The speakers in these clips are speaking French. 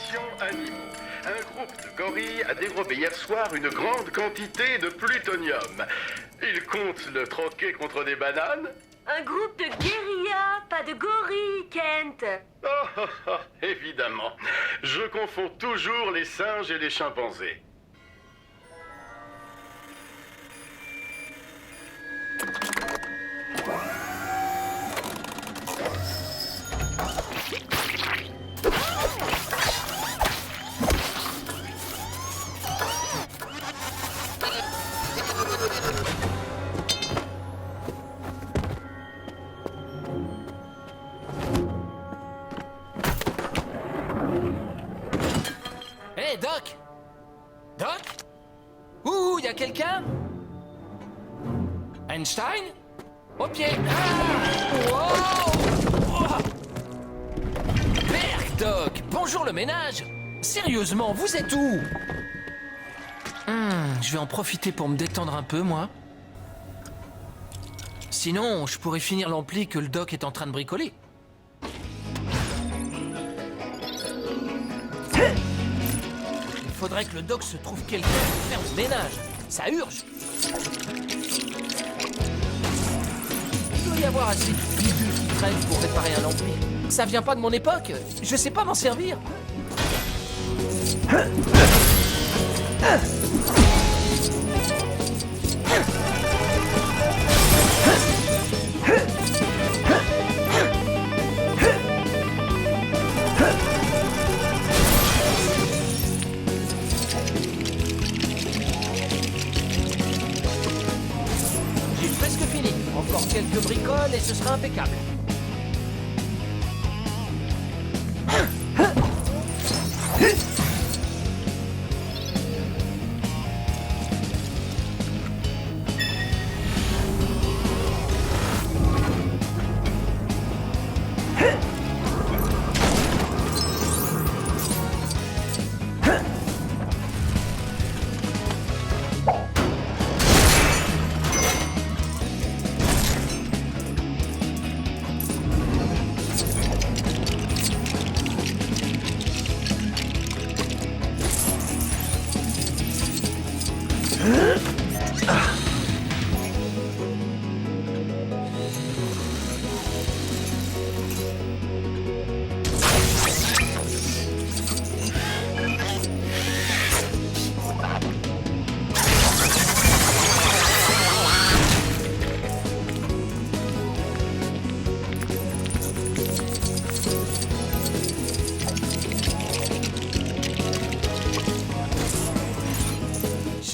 Attention animaux, un groupe de gorilles a dérobé hier soir une grande quantité de plutonium. Ils comptent le troquer contre des bananes? Un groupe de guérillas, pas de gorilles, Kent. Évidemment. Je confonds toujours les singes et les chimpanzés. Hé, Doc! Doc? Ouh, y a quelqu'un? Einstein? Au pied! Ah! Wow! Oh! Merde, Doc! Bonjour le ménage! Sérieusement, vous êtes où? Je vais en profiter pour me détendre un peu, moi. Sinon, je pourrais finir l'ampli que le Doc est en train de bricoler. Il faudrait que le Doc se trouve quelqu'un pour faire le ménage. Ça urge. Il doit y avoir assez de bidules qui traînent pour réparer un ampli. Ça vient pas de mon époque. Je sais pas m'en servir. J'ai presque fini. Encore quelques bricoles et ce sera impeccable.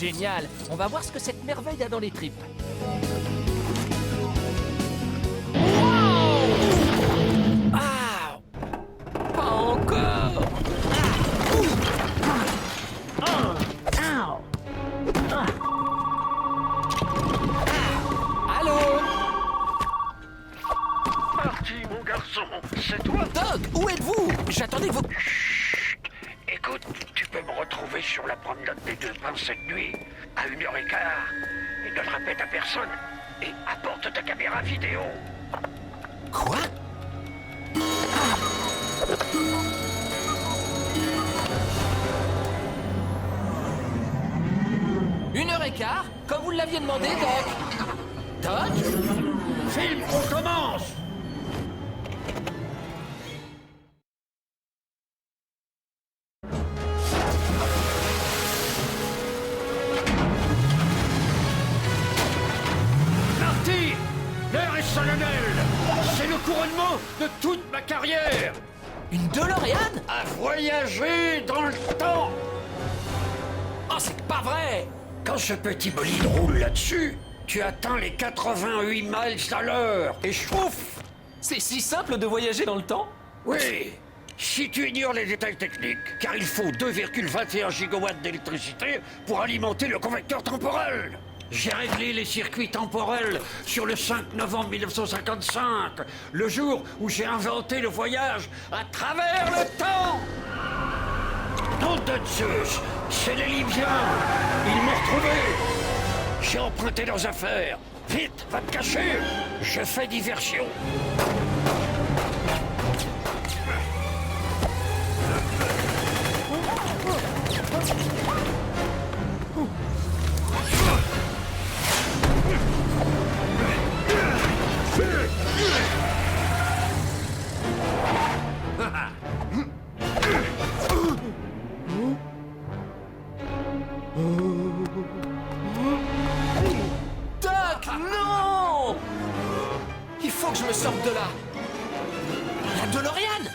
Génial. On va voir ce que cette merveille a dans les tripes. Wow! Ah! Pas encore! Allô? Marty, mon garçon, c'est toi? Doc, où êtes-vous? J'attendais vos... Chut. Écoute, tu peux me retrouver sur la promenade des Deux Pins cette nuit, à 1h15. Et ne le répète à personne. Et apporte ta caméra vidéo. Quoi? Une heure et quart, comme vous l'aviez demandé, Doc. Doc? Film, on commence! Marty! L'heure est solennelle! C'est le couronnement de toute ma carrière! Une DeLorean? À voyager dans le temps! Oh, c'est pas vrai! Quand ce petit bolide roule là-dessus, tu atteins les 88 miles à l'heure et chouffe! C'est si simple de voyager dans le temps? Oui, si tu ignores les détails techniques, car il faut 2,21 gigawatts d'électricité pour alimenter le convecteur temporel. J'ai réglé les circuits temporels sur le 5 novembre 1955, le jour où j'ai inventé le voyage à travers le temps. Nom de Zeus, c'est les Libyens. Ils m'ont retrouvé. J'ai emprunté leurs affaires. Vite, va te cacher. Je fais diversion. DeLorean!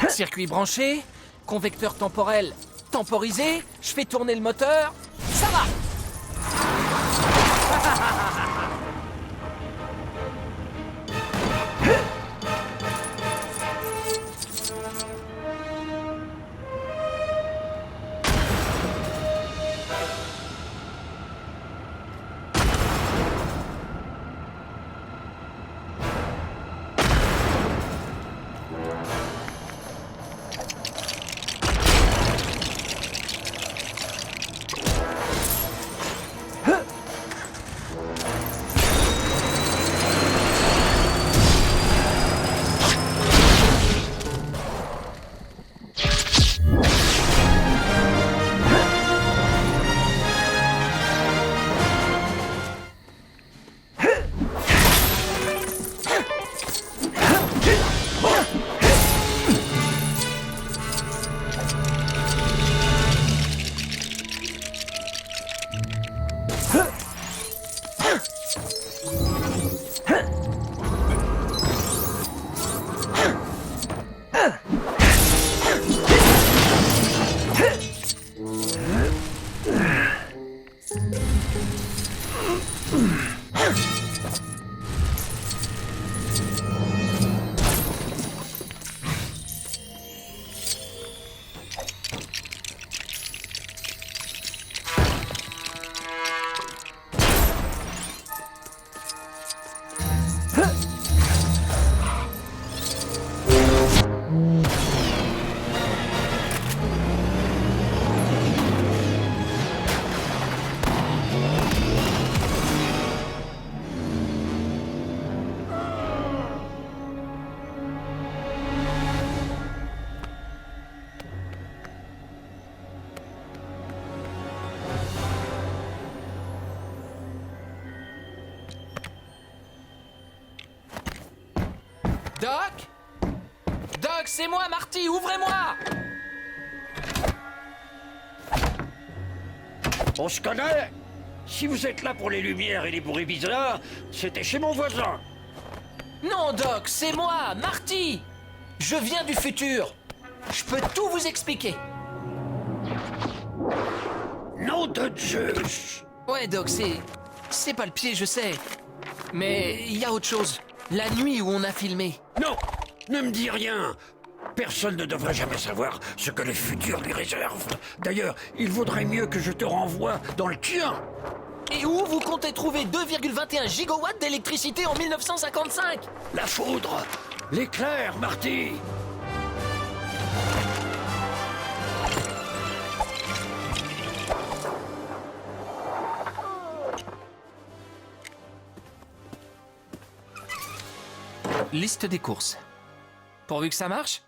Circuit branché, convecteur temporel temporisé, je fais tourner le moteur, ça va! Doc? Doc, c'est moi, Marty, ouvrez-moi! On se connaît? Si vous êtes là pour les lumières et les bruits bizarres, c'était chez mon voisin. Non, Doc, c'est moi, Marty! Je viens du futur. Je peux tout vous expliquer. Nom de Zeus! Ouais, Doc, c'est pas le pied, je sais. Mais il y a autre chose. La nuit où on a filmé. Non! Ne me dis rien! Personne ne devrait jamais savoir ce que le futur lui réserve. D'ailleurs, il vaudrait mieux que je te renvoie dans le tien. Et où vous comptez trouver 2,21 gigawatts d'électricité en 1955? La foudre! L'éclair, Marty! Liste des courses. Pourvu que ça marche?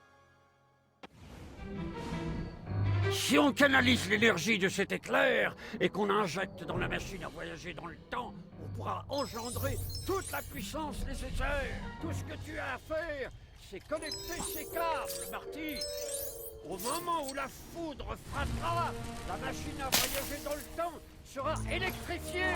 Si on canalise l'énergie de cet éclair et qu'on injecte dans la machine à voyager dans le temps, on pourra engendrer toute la puissance nécessaire. Tout ce que tu as à faire, c'est connecter ces câbles, Marty. Au moment où la foudre frappera, la machine à voyager dans le temps sera électrifiée.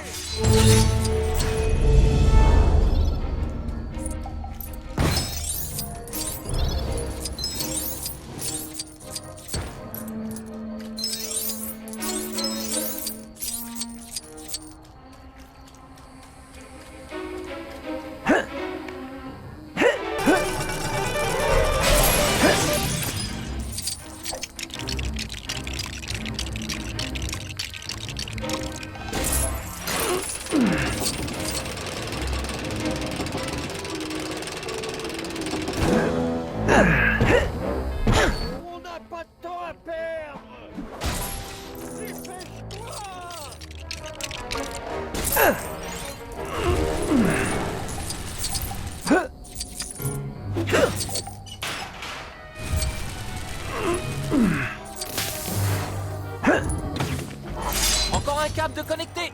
Encore un câble de connecté.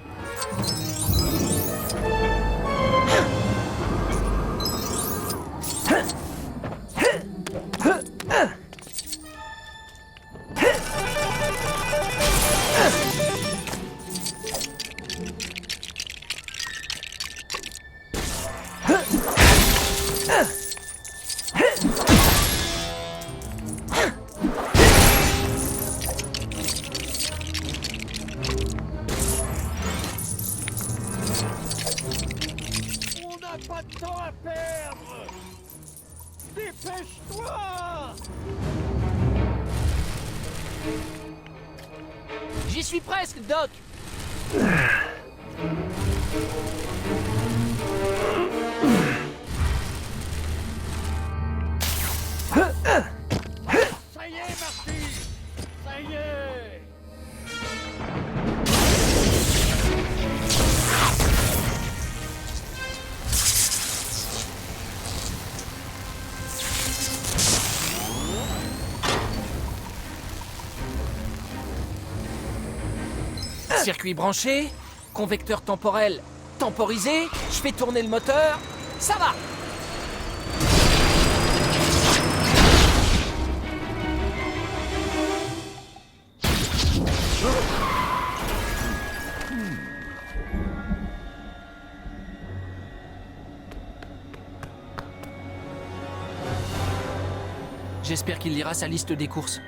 On n'a pas de temps à perdre. Dépêche-toi. J'y suis presque, Doc. Ça y est, Marty. Ça y est. Circuit branché, convecteur temporel temporisé, je fais tourner le moteur, ça va. J'espère qu'il lira sa liste des courses.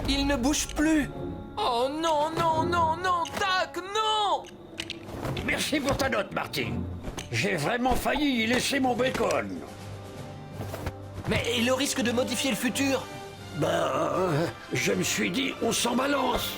Il ne bouge plus. Oh non, non, non, non, Doc, non! Merci pour ta note, Marty. J'ai vraiment failli y laisser mon bacon. Mais et le risque de modifier le futur? Je me suis dit, on s'en balance.